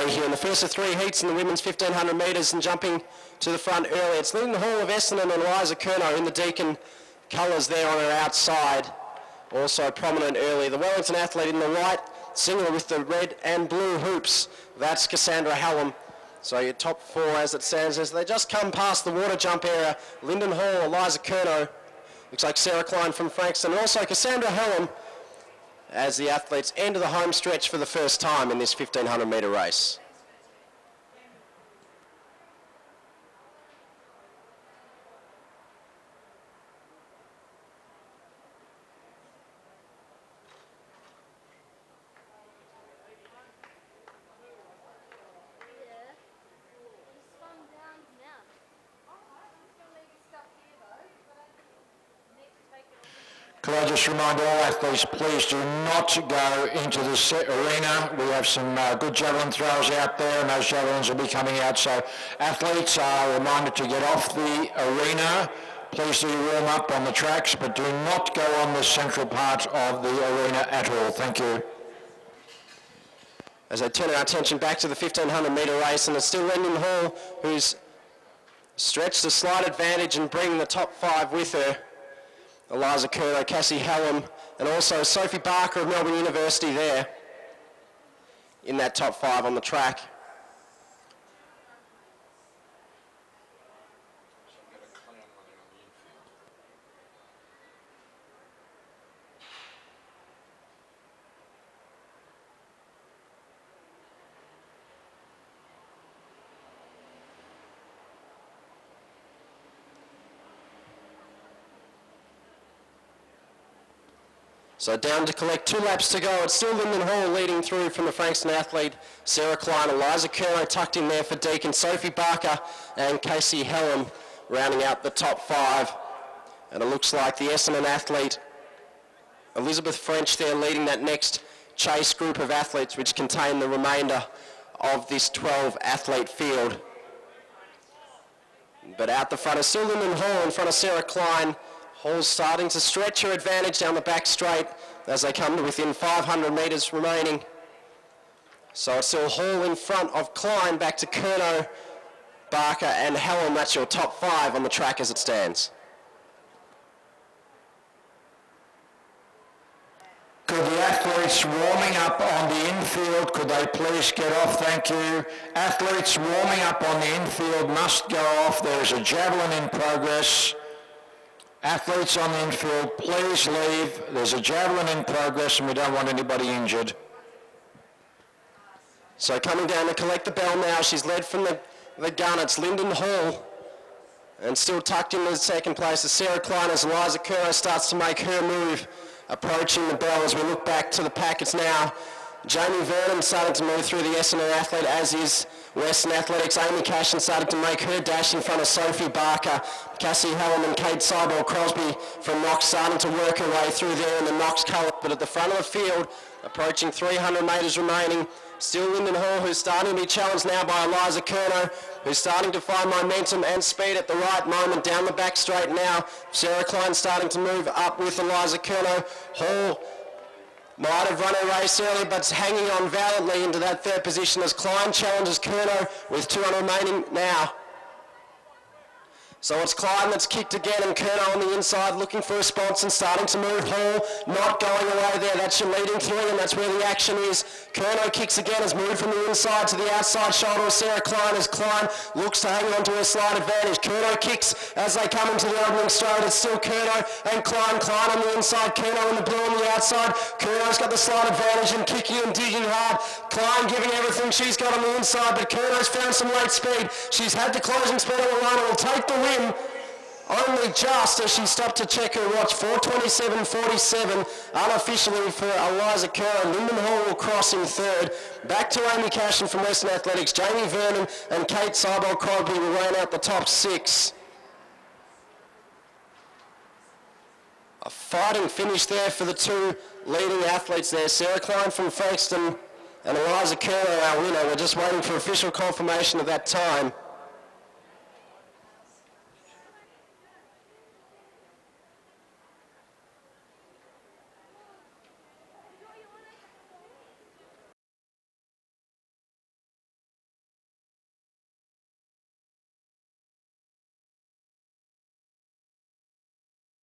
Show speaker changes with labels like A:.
A: underway here in the first of 3 heats in the women's 1500 metres, and jumping to the front early. It's Linden Hall of Essendon and Eliza Curnow in the Deakin colours there on her outside. Also prominent early. The Wellington athlete in the white, singlet with the red and blue hoops. That's Cassandra Hallam. So your top 4 as it stands, as they just come past the water jump area. Linden Hall, Eliza Curnow. Looks like Sarah Klein from Frankston, and also Cassandra Hallam as the athletes enter the home stretch for the first time in this 1500 metre race.
B: Could I just remind all athletes, please do not go into the arena. We have some good javelin throwers out there, and those javelins will be coming out. So athletes are reminded to get off the arena. Please do warm up on the tracks, but do not go on the central part of the arena at all. Thank you.
A: As I turn our attention back to the 1500 metre race, and it's still Linden Hall who's stretched a slight advantage and bringing the top 5 with her. Eliza Curnow, Cassie Hallam, and also Sophie Barker of Melbourne University there in that top 5 on the track. So down to collect 2 laps to go. It's still Linden Hall leading through from the Frankston athlete, Sarah Klein. Eliza Curnow tucked in there for Deakin. Sophie Barker and Casey Hallam rounding out the top 5. And it looks like the Essendon athlete, Elizabeth French there leading that next chase group of athletes, which contain the remainder of this 12 athlete field. But out the front is still Linden Hall in front of Sarah Klein. Hall's starting to stretch her advantage down the back straight as they come to within 500 metres remaining. So it's still Hall in front of Klein, back to Curnow, Barker and Hallam. That's your top 5 on the track as it stands.
B: Could the athletes warming up on the infield, could they please get off? Thank you. Athletes warming up on the infield must go off. There's a javelin in progress. Athletes on the infield, please leave. There's a javelin in progress and we don't want anybody injured.
A: So coming down to collect the bell now, she's led from the gun. It's Linden Hall. And still tucked into the second place is Sarah Klein as Eliza Curnow starts to make her move. Approaching the bell as we look back to the pack. It's now Jamie Vernon starting to move through the Essendon athlete, as is Western Athletics. Amy Cashin starting to make her dash in front of Sophie Barker. Cassie Hallam and Kate Seibel Crosby from Knox starting to work her way through there in the Knox colour. But at the front of the field, approaching 300 metres remaining, still Linden Hall, who's starting to be challenged now by Eliza Curnow, who's starting to find momentum and speed at the right moment down the back straight now. Sarah Klein starting to move up with Eliza Curnow. Hall might have run her race early, but it's hanging on valiantly into that 3rd position as Klein challenges Curnow with 200 remaining now. So it's Klein that's kicked again, and Curnow on the inside looking for a response and starting to move. Hall not going away there. That's your leading 3, and that's where the action is. Curnow kicks again, has moved from the inside to the outside shoulder of Sarah Klein as Klein looks to hang on to a slight advantage. Curnow kicks as they come into the opening straight. It's still Curnow and Klein. Klein on the inside, Curnow in the blue on the outside. Curnow's got the slight advantage and kicking and digging hard. Klein giving everything she's got on the inside, but Curnow's found some late speed. She's had the closing speed on the line and will take the win. Only just as she stopped to check her watch. 4:27.47 unofficially for Eliza Curnow. Linden Hall will cross in 3rd. Back to Amy Cashin from Western Athletics. Jamie Vernon and Kate Seibel Crosby will round out the top 6. A fighting finish there for the 2 leading athletes there. Sarah Klein from Frankston and Eliza Curnow, our winner. We're just waiting for official confirmation of that time.